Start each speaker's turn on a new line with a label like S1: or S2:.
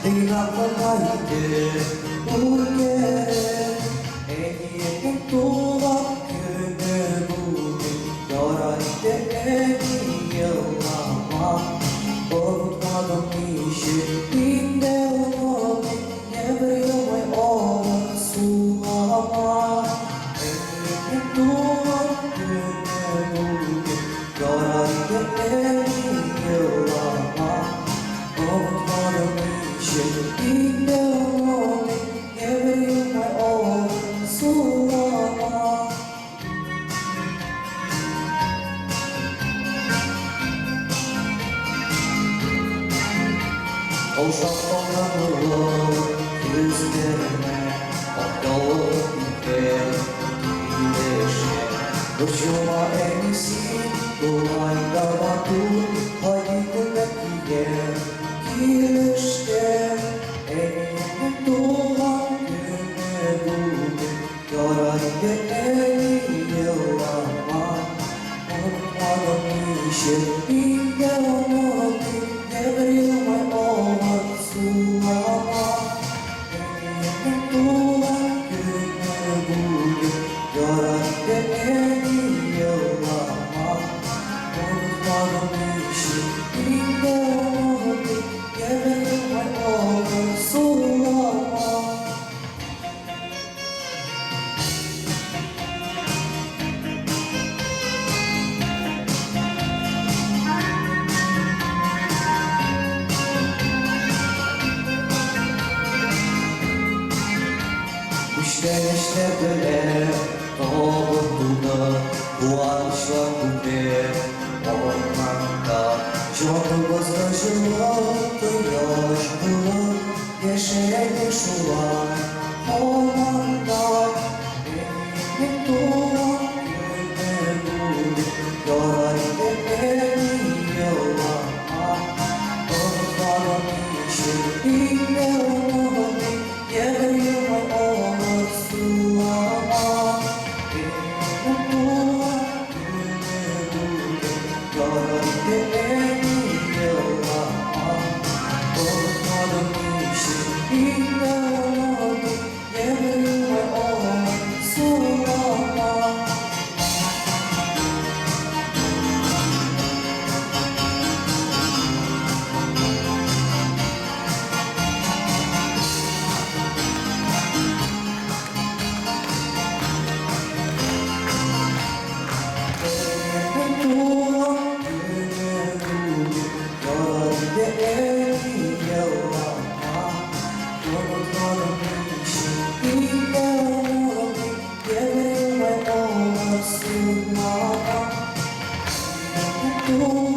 S1: Değil aklımaydı bu gece. En iyi mutluluk günü bugün. Yaraydı en iyi yıllarıma. Unutmadım işittiğimde onu. Never you my own sulama. En iyi mutluluk günü bugün. Yaraydı en iyi yıllarıma. Unutmadım işittiğimde onu. Never you my own sulama. Olsak onlarla yüzlerine baktığı bir güneşe. Uçuma en iyisi dolayda baktım. Haydi gülmekliye girişte. En mutlulan günü bugün. Yaraydı en iyi yıllarıma. Unutmadım işittiğimde onu. Never you my own sulama. En mutlulan günü bugün. Yaraydı en iyi yıllarıma. Unutmadım işittiğimde onu. Never you my own sulama. İşte böyle doğduğunda bu ağaçlar gibi ormanda canımız acıladı yaşlı yeşerdi sular ormanda benim doğan günü bugün yaraydı en iyi yıllarıma unutmadım işittiğimde onu never you my own sulama. Benim doğan günü bugün yaraydı en iyi yıllarıma. Unutmadım işittiğimde onu never you my own sulama. Oh